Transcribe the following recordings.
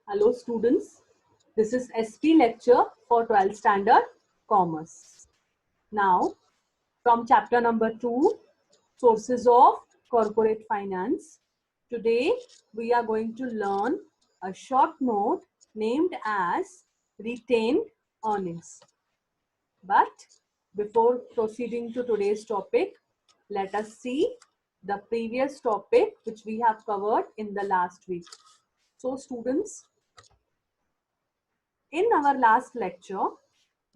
Hello students, this is SP lecture for 12th standard commerce. Now from chapter number 2, sources of corporate finance. Today we are going to learn a short note named as retained earnings. But before proceeding to today's topic, let us see the previous topic which we have covered in the last week. So students, in our last lecture,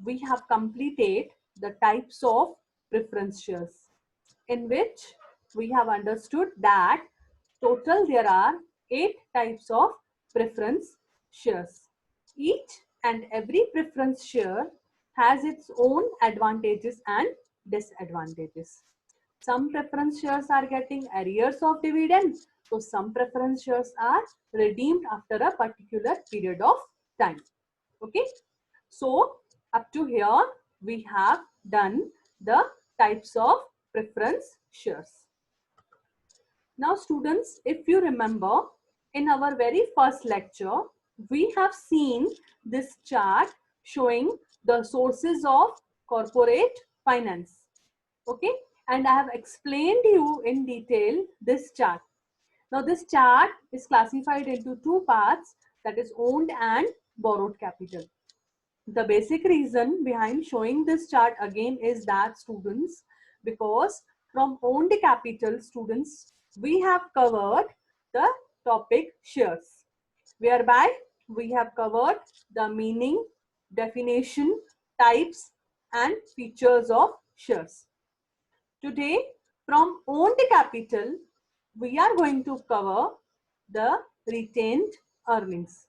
we have completed the types of preference shares, in which we have understood that total there are 8 types of preference shares. Each and every preference share has its own advantages and disadvantages. Some preference shares are getting arrears of dividend, so some preference shares are redeemed after a particular period of time. Okay, so up to here we have done the types of preference shares. Now students, if you remember, in our very first lecture we have seen this chart showing the sources of corporate finance. Okay, and I have explained you in detail this chart. Now this chart is classified into two parts, that is owned and borrowed capital. The basic reason behind showing this chart again is that students, because from owned capital students, we have covered the topic shares, whereby we have covered the meaning, definition, types and features of shares. Today, from owned capital, we are going to cover the retained earnings.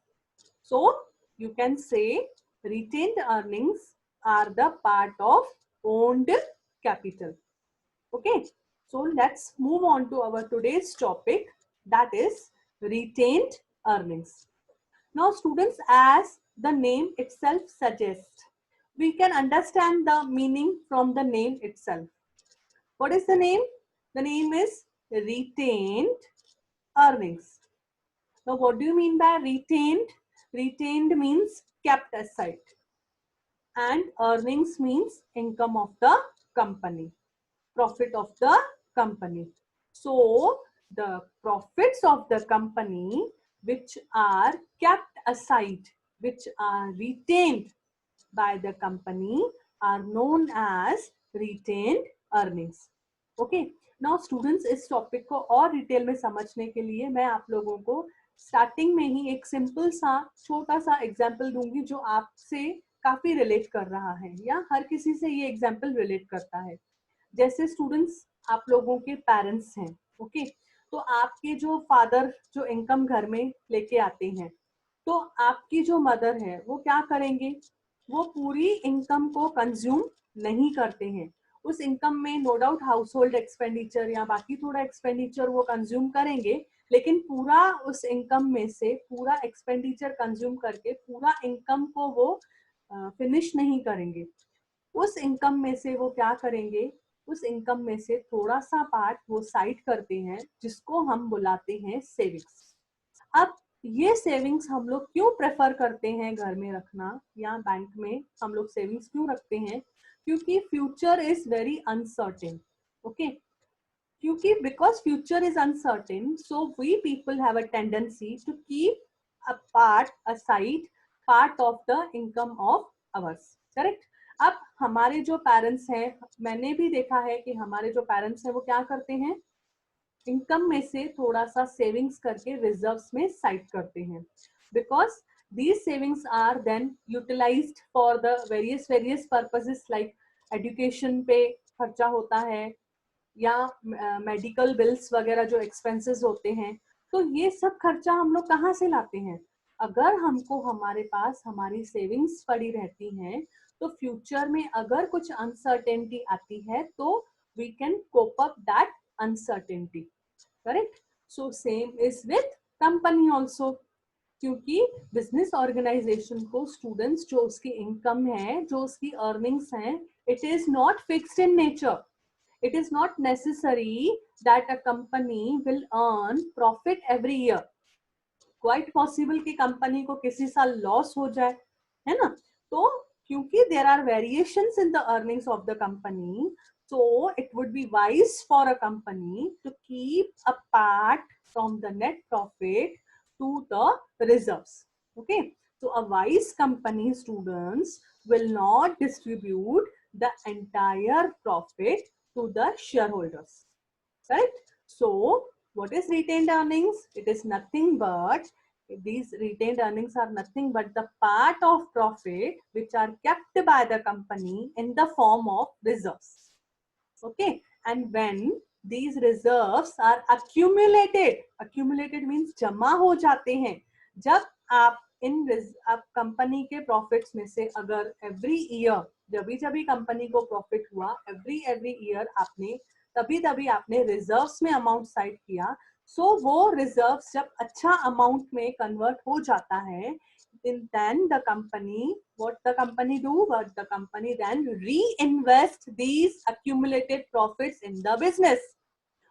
So, you can say retained earnings are the part of owned capital. Okay, so let's move on to our today's topic, that is retained earnings. Now students, as the name itself suggests, we can understand the meaning from the name itself. What is the name? The name is retained earnings. Now what do you mean by retained? Retained means kept aside, and earnings means income of the company, profit of the company. So the profits of the company which are kept aside, which are retained by the company, are known as retained earnings. Okay, now students, इस topic को और detail में समझने के लिए मैं आप लोगों को स्टार्टिंग में ही एक सिंपल सा छोटा सा एग्जाम्पल दूंगी जो आपसे काफी रिलेट कर रहा है, या हर किसी से ये एग्जाम्पल रिलेट करता है. जैसे स्टूडेंट्स, आप लोगों के पेरेंट्स हैं. ओके, तो आपके जो फादर जो इनकम घर में लेके आते हैं, तो आपकी जो मदर है वो क्या करेंगे, वो पूरी इनकम को कंज्यूम नहीं करते हैं. उस इनकम में no doubt household expenditure या बाकी थोड़ा एक्सपेंडिचर वो कंज्यूम करेंगे, लेकिन पूरा उस इनकम में से पूरा एक्सपेंडिचर कंज्यूम करके पूरा इनकम को वो फिनिश नहीं करेंगे. उस इनकम में से वो क्या करेंगे, उस इनकम में से थोड़ा सा पार्ट वो साइड करते हैं, जिसको हम बुलाते हैं सेविंग्स. अब ये सेविंग्स हम लोग क्यों प्रेफर करते हैं घर में रखना या बैंक में हम लोग सेविंग्स क्यों रखते हैं? क्योंकि future is very uncertain. Okay, क्योंकि because future is uncertain, so we people have a tendency to keep a part aside, part of the income of ours. Correct. अब हमारे जो पेरेंट्स हैं, मैंने भी देखा है कि हमारे जो पेरेंट्स हैं वो क्या करते हैं, इनकम में से थोड़ा सा सेविंग्स करके रिजर्व्स में साइड करते हैं, because these savings are then utilized for the various purposes like education पे खर्चा होता है, या मेडिकल बिल्स वगैरह जो एक्सपेंसेस होते हैं. तो ये सब खर्चा हम लोग कहाँ से लाते हैं? अगर हमको हमारे पास हमारी सेविंग्स पड़ी रहती हैं, तो फ्यूचर में अगर कुछ अनसर्टेनिटी आती है तो we can cope up that uncertainty. Correct. So same is with company also, क्योंकि बिजनेस ऑर्गेनाइजेशन को स्टूडेंट्स जो उसकी इनकम है, जो उसकी अर्निंग्स हैं, it is not fixed in nature. It is not necessary that a company will earn profit every year. Quite possible कि कंपनी को किसी साल लॉस हो जाए, है ना। तो क्योंकि there are variations in the earnings of the company, so it would be wise for a company to keep a part from the net profit to the reserves. Okay, so a wise company, students, will not distribute the entire profit to the shareholders, right? So what is retained earnings? It is nothing but, these retained earnings are nothing but the part of profit which are kept by the company in the form of reserves. Okay, and when these reserves are accumulated means जमा हो जाते हैं, जब आप आप company के profits में से अगर एवरी ईयर, जब भी कंपनी को प्रॉफिट हुआ, एवरी ईयर आपने तभी आपने रिजर्व्स में अमाउंट साइड किया, सो वो रिजर्व्स जब अच्छा अमाउंट में कन्वर्ट हो जाता है, then the company, what the company do? What the company then reinvest these accumulated profits in the business.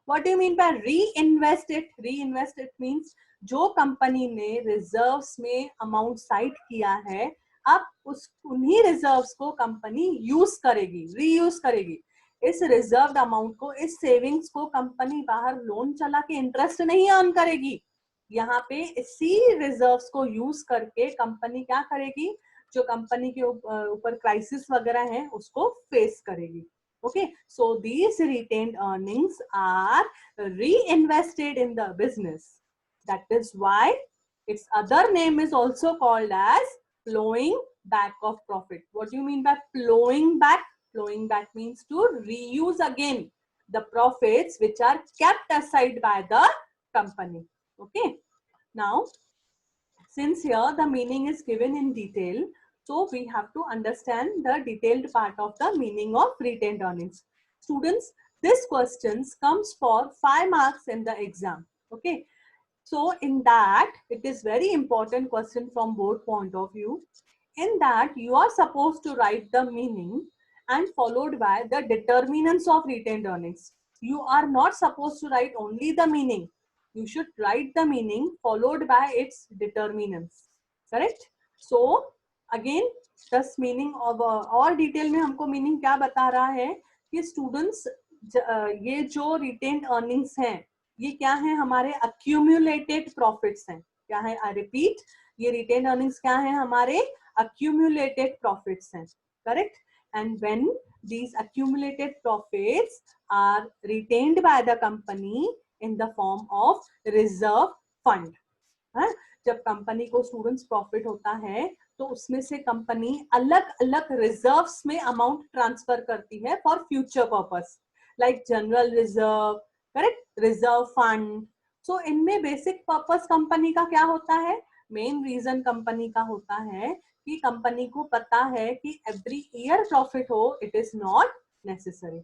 What do you mean by reinvest it? Reinvest it means जो company ने reserves में amount side किया है, अब उस उन्हीं reserves को company use करेगी, रीयूज करेगी। इस रिजर्व्ड अमाउंट को, इस सेविंग्स को कंपनी बाहर लोन चला के इंटरेस्ट नहीं अर्न करेगी, यहाँ पे इसी रिजर्व्स को यूज करके कंपनी क्या करेगी, जो कंपनी के ऊपर क्राइसिस वगैरह है उसको फेस करेगी। Okay, so these retained earnings are reinvested in the business. That is why its other name is also called as flowing back of profit. What do you mean by flowing back? Flowing back means to reuse again the profits which are kept aside by the company. Okay, now since here the meaning is given in detail, so we have to understand the detailed part of the meaning of retained earnings. Students, this questions comes for 5 marks in the exam. Okay, so in that it is very important question from both point of view. In that you are supposed to write the meaning and followed by the determinants of retained earnings. You are not supposed to write only the meaning. You should write the meaning followed by its determinants. Correct? So again, this meaning of और detail में हमको meaning क्या बता रहा है कि students ये जो रिटेन्ड अर्निंग्स हैं, ये क्या है, हमारे अक्यूमुलेटेड प्रॉफिट्स हैं। क्या है, आई रिपीट, ये रिटेन्ड अर्निंग्स क्या है, हमारे accumulated profits हैं, correct? And when these accumulated profits are retained by the company in the form of reserve fund, है? जब कंपनी को स्टूडेंट्स प्रॉफिट होता है तो उसमें से कंपनी अलग अलग रिजर्व्स में अमाउंट ट्रांसफर करती है for future purpose, like general reserve, correct, reserve fund. So इनमें बेसिक पर्पस कंपनी का क्या होता है, मेन रीजन कंपनी का होता है कि कंपनी को पता है कि एवरी ईयर प्रॉफिट हो, it is not necessary,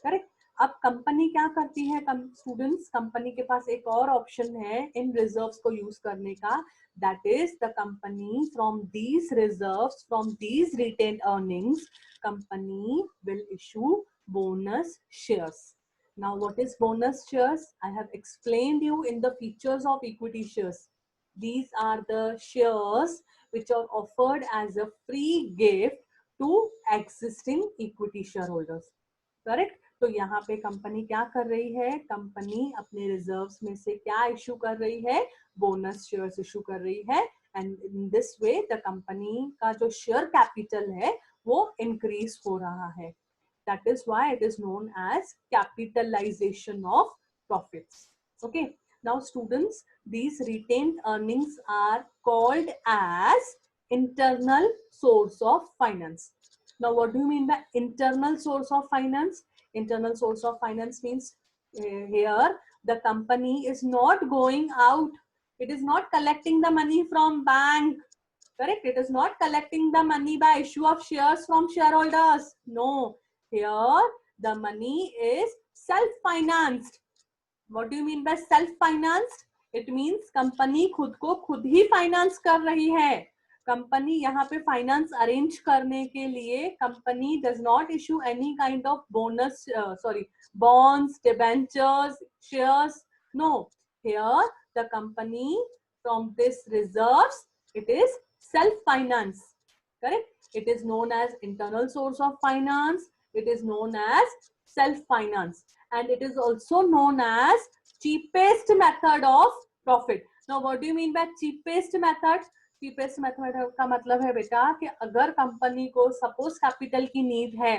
correct. अब कंपनी क्या करती है स्टूडेंट्स, कंपनी के पास एक और ऑप्शन है इन रिजर्व्स को यूज करने का, that is the company from these reserves, from these retained earnings, company will issue bonus shares. Now what is bonus shares? I have explained you in the features of equity shares. These are the shares which are offered as a free gift to existing equity shareholders, correct? तो यहाँ पे company क्या कर रही है, company अपने reserves में से क्या इशू कर रही है, बोनस शेयर्स इशू कर रही है, and in this way the company का जो शेयर कैपिटल है वो इंक्रीज हो रहा है. That is why it is known as capitalization of profits. Okay, now students, these retained earnings are called as internal source of finance. Now what do you mean by internal source of finance? Internal source of finance means here the company is not going out, it is not collecting the money from bank, correct? It is not collecting the money by issue of shares from shareholders. No, here the money is self financed. What do you mean by self financed? It means company खुद को खुद ही finance कर रही है. Company यहाँ पे finance arrange करने के लिए company does not issue any kind of bonus, sorry, bonds, debentures, shares. No, here the company from this reserves, it is self-finance. Correct? It is known as internal source of finance. It is known as self-finance. And it is also known as cheapest method of profit. Now, what do you mean by cheapest method? Cheapest method का मतलब है बेटा कि अगर company को suppose capital की need है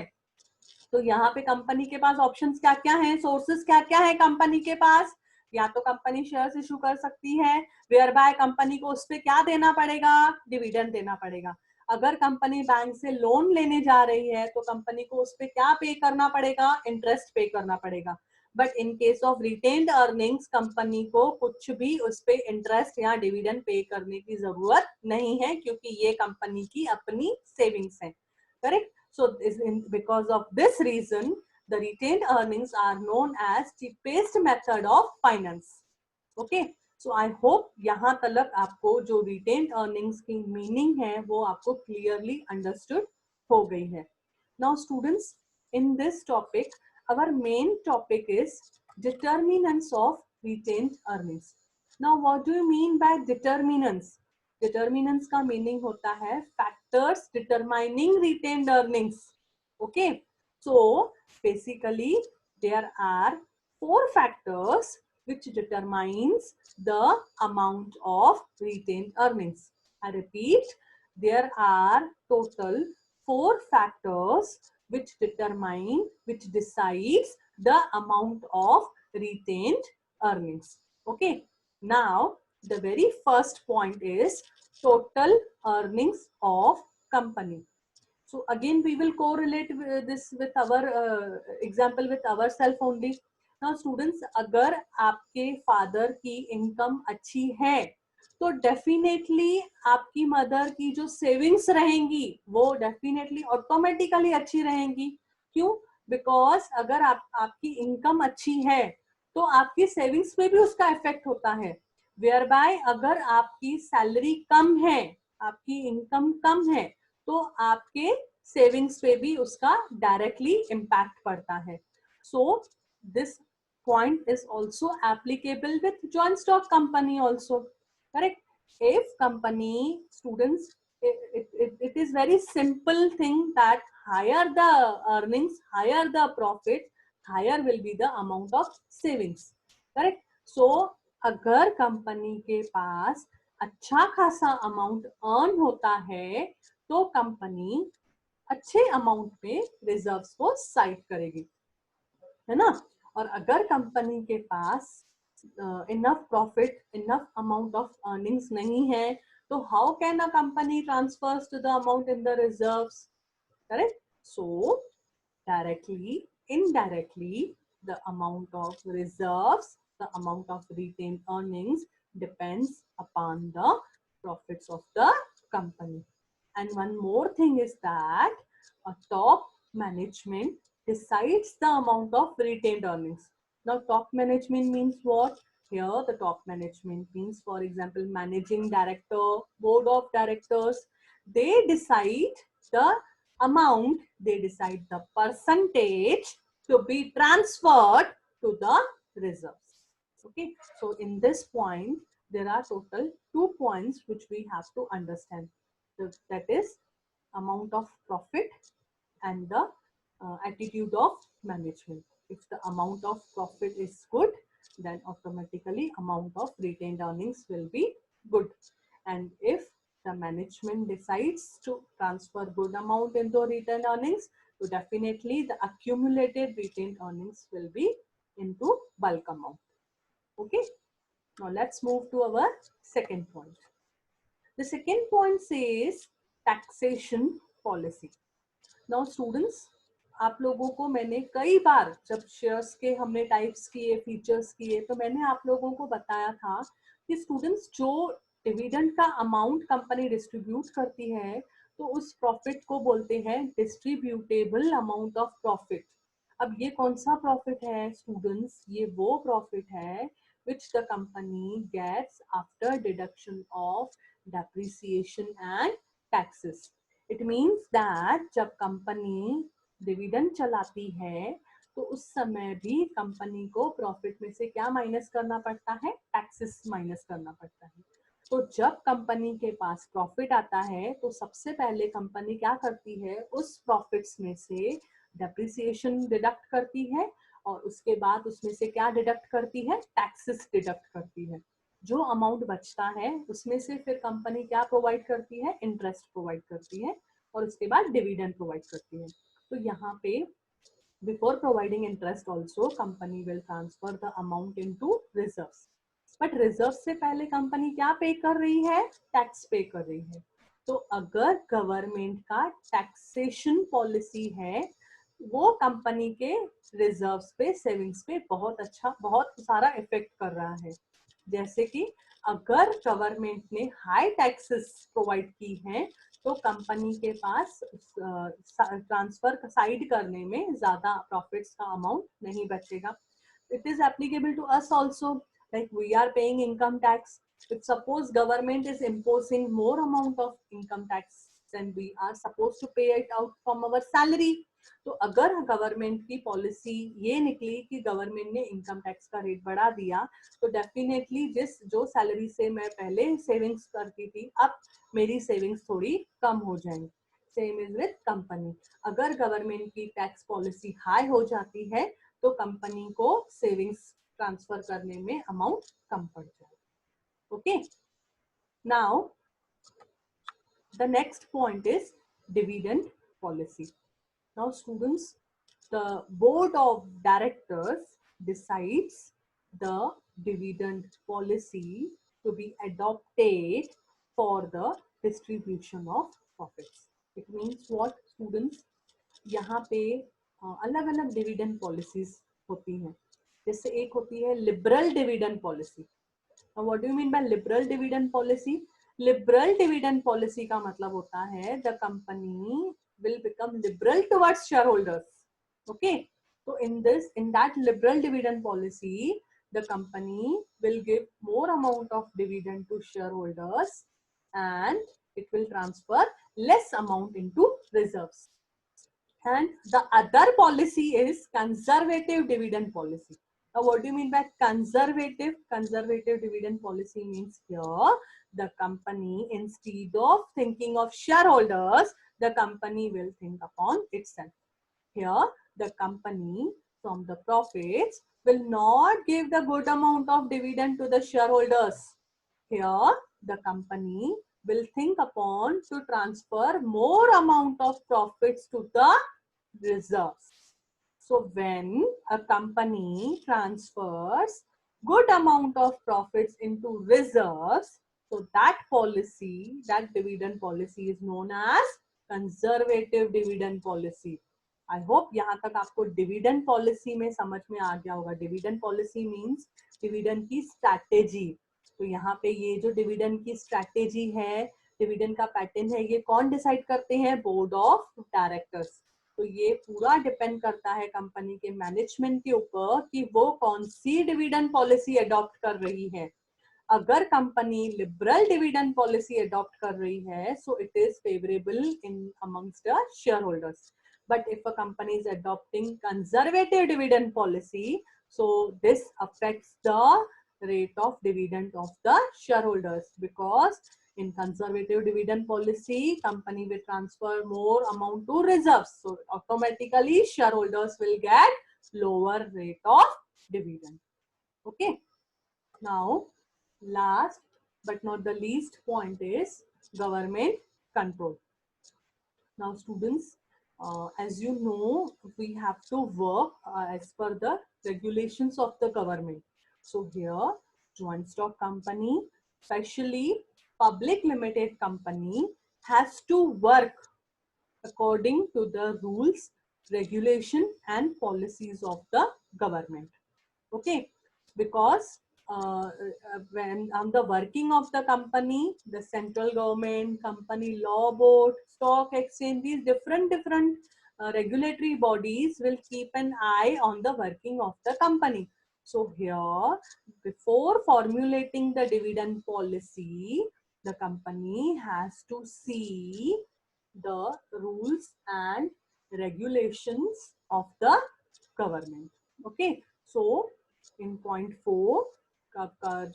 तो यहाँ पे कंपनी के पास ऑप्शंस क्या क्या हैं, सोर्सेस क्या क्या है कंपनी के पास. या तो कंपनी शेयर्स इशू कर सकती है, वेयर बाय कंपनी को उस पे क्या देना पड़ेगा, डिविडेंड देना पड़ेगा. अगर कंपनी बैंक से लोन लेने जा रही है तो कंपनी को उस पे क्या पे करना पड़ेगा, इंटरेस्ट पे करना पड़ेगा. But in case of retained earnings company को कुछ भी उस पे इंटरेस्ट या डिविडेंड पे करने की जरूरत नहीं है क्योंकि ये कंपनी की अपनी सेविंग्स है. Correct? So because of this reason, the retained earnings are known as cheapest method of finance. Okay. So I hope यहाँ तक आपको जो retained earnings की meaning है वो आपको clearly understood हो गई है. Now students, in this topic, our main topic is determinants of retained earnings. Now what do you mean by determinants? Determinants का meaning होता है factors determining retained earnings. Okay, so basically there are 4 factors which determines the amount of retained earnings. I repeat, there are total 4 factors which decides the amount of retained earnings. Okay, now the very first point is total earnings of company. So again we will correlate this with our example with ourselves only. Now students, अगर आपके father की income अच्छी है तो definitely आपकी mother की जो savings रहेंगी वो डेफिनेटली ऑटोमेटिकली अच्छी रहेंगी. क्यों? बिकॉज अगर आपकी इनकम अच्छी है तो आपकी सेविंग्स पे भी उसका इफेक्ट होता है. वेयर बाय अगर आपकी सैलरी कम है, आपकी इनकम कम है तो आपके सेविंग्स पे भी उसका डायरेक्टली इम्पैक्ट पड़ता है. So this point is also applicable with joint stock company also. Correct? If company, students, it is very simple thing that higher the earnings, higher the profit, higher will be the amount of savings. Correct? So अगर company के पास अच्छा खासा amount earn होता है तो company अच्छे amount पे reserves को साइड करेगी, है ना. और अगर कंपनी के पास enough profit, enough amount of earnings नहीं है तो how can a company transfers to the amount in the reserves. Correct? So directly, indirectly, the amount of reserves, the amount of retained earnings depends upon the profits of the company. And one more thing is that a top management decides the amount of retained earnings. Now, top management means what? Here, the top management means, for example, managing director, board of directors. They decide the amount, they decide the percentage to be transferred to the reserves. Okay, so in this point, there are total 2 points which we have to understand. That is amount of profit and the attitude of management. If the amount of profit is good, then automatically amount of retained earnings will be good. And if the management decides to transfer good amount into retained earnings, so definitely the accumulated retained earnings will be into bulk amount. Okay. Now let's move to our second point. The second point says taxation policy. Now students, आप लोगों को मैंने कई बार जब shares के हमने types किए, features किए, तो मैंने आप लोगों को बताया था कि स्टूडेंट्स जो डिविडेंड का अमाउंट कंपनी डिस्ट्रीब्यूट करती है तो उस प्रॉफिट को बोलते हैं डिस्ट्रीब्यूटेबल अमाउंट ऑफ प्रॉफिट. अब ये कौन सा प्रॉफिट है स्टूडेंट्स? ये वो प्रॉफिट है which the company gets after deduction of depreciation and taxes. It means that जब कंपनी डिविडेंड चलाती है तो उस समय भी कंपनी को प्रॉफिट में से क्या माइनस करना पड़ता है? टैक्सेस माइनस करना पड़ता है. तो जब कंपनी के पास प्रॉफिट आता है तो सबसे पहले कंपनी क्या करती है, उस प्रॉफिट्स में से डेप्रिसिएशन डिडक्ट करती है और उसके बाद उसमें से क्या डिडक्ट करती है, टैक्सेस डिडक्ट करती है। जो अमाउंट बचता है उसमें से फिर कंपनी क्या प्रोवाइड करती है, इंटरेस्ट प्रोवाइड करती है और उसके बाद डिविडेंड प्रोवाइड करती है। तो यहाँ पे before providing interest also company will transfer the amount into reserves. But reserve से पहले कंपनी क्या पे कर रही है, टैक्स पे कर रही है। तो अगर गवर्नमेंट का टैक्सेशन पॉलिसी है, वो कंपनी के रिजर्व्स पे, सेविंग्स पे बहुत सारा इफेक्ट कर रहा है। जैसे कि अगर गवर्नमेंट ने हाई टैक्सेस प्रोवाइड की हैं तो कंपनी के पास ट्रांसफर साइड करने में ज्यादा प्रॉफिट्स का अमाउंट नहीं बचेगा। It is applicable to us also, like we are paying income tax. If suppose government is imposing more amount of income tax, then we are supposed to pay it out from our salary. तो अगर government की policy ये निकली कि government ने income tax का rate बढ़ा दिया तो डेफिनेटली जो सैलरी से मैं पहले सेविंग्स करती थी अब मेरी सेविंग्स थोड़ी कम हो जाएंगी। सेम इज विद कंपनी, अगर गवर्नमेंट की टैक्स पॉलिसी हाई हो जाती है तो कंपनी को सेविंग्स ट्रांसफर करने में अमाउंट कम पड़ जाए। Okay, now the next point is dividend policy. Now students, the board of directors decides the dividend policy to be adopted for the distribution of profits. It means what students? यहाँ पे अलग अलग dividend policies होती हैं। जैसे एक होती है liberal dividend policy. What do you mean by liberal dividend policy? Liberal dividend policy का मतलब होता है the company will become liberal towards share holders. Okay, so in that liberal dividend policy the company will give more amount of dividend to shareholders and it will transfer less amount into reserves. And the other policy is conservative dividend policy. Now what do you mean by conservative? Conservative dividend policy means here the company, instead of thinking of shareholders, the company will think upon itself. Here the company from the profits will not give the good amount of dividend to the shareholders. Here the company will think upon to transfer more amount of profits to the reserves. So when a company transfers good amount of profits into reserves, so that policy, that dividend policy is known as conservative dividend policy. I hope यहाँ तक आपको dividend policy में समझ में आ गया होगा। Dividend policy means dividend की strategy. तो यहाँ पे ये जो डिविडेंड की स्ट्रैटेजी है, डिविडेंड का पैटर्न है, ये कौन डिसाइड करते हैं? Board of directors. तो ये पूरा डिपेंड करता है कंपनी के मैनेजमेंट के ऊपर कि वो कौन सी डिविडेंड पॉलिसी अडॉप्ट कर रही है। अगर company liberal dividend policy adopt कर रही है so it is favourable in amongst the share holders. But if a company is adopting conservative dividend policy, so this affects the rate of dividend of the shareholders, because in conservative dividend policy company will transfer more amount to reserves, so automatically shareholders will get lower rate of dividend. Okay, now last but not the least point is government control. Now students, as you know, we have to work as per the regulations of the government. So here, joint stock company, especially public limited company, has to work according to the rules, regulation and policies of the government. Okay, because when on the working of the company, the central government, company law board, stock exchange, these different regulatory bodies will keep an eye on the working of the company. So here, before formulating the dividend policy, the company has to see the rules and regulations of the government. Okay, so in point 4,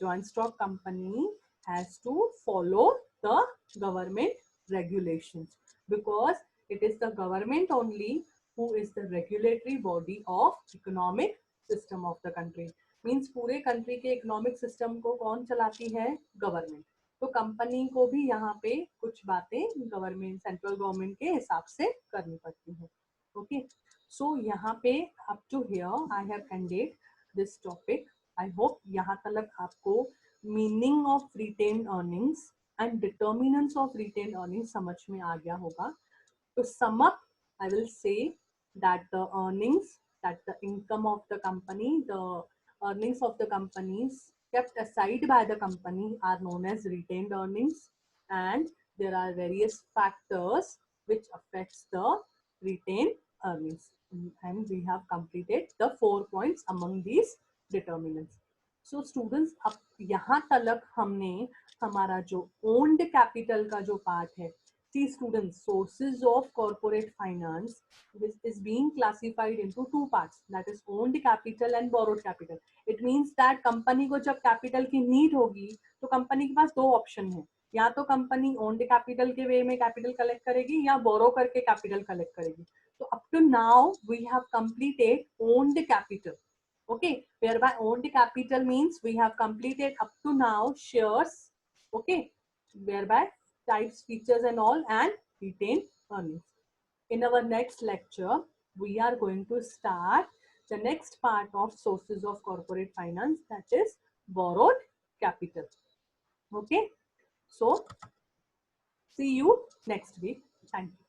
joint stock company has to follow the government regulations, because it is the government only who is the regulatory body of economic system of the country. Means पूरे country के economic system को कौन चलाती है? Government. तो company को भी यहाँ पे कुछ बातें गवर्नमेंट, सेंट्रल गवर्नमेंट के हिसाब से करनी पड़ती है. ओके, सो यहाँ पे up to here I have ended this topic. I hope यहाँ तक आपको meaning of retained earnings and determinants of retained earnings समझ में आ गया होगा. To sum up, I will say that the earnings, that the income of the company, the earnings of the companies kept aside by the company are known as retained earnings, and there are various factors which affects the retained earnings, and we have completed the 4 points among these determinants. So students, अब यहाँ तक हमने हमारा जो owned capital का जो part है, see students, sources of corporate finance is being classified into two parts, that is owned capital and borrowed capital. It means that company को जब capital की need होगी तो company के पास दो option है, या तो company owned capital के way में capital collect करेगी या borrow करके capital collect करेगी. So up to now we have completed owned capital. Okay, whereby owned capital means we have completed up to now shares. Okay, whereby types, features and all, and retained earnings. In our next lecture, we are going to start the next part of sources of corporate finance, that is borrowed capital. Okay, so see you next week. Thank you.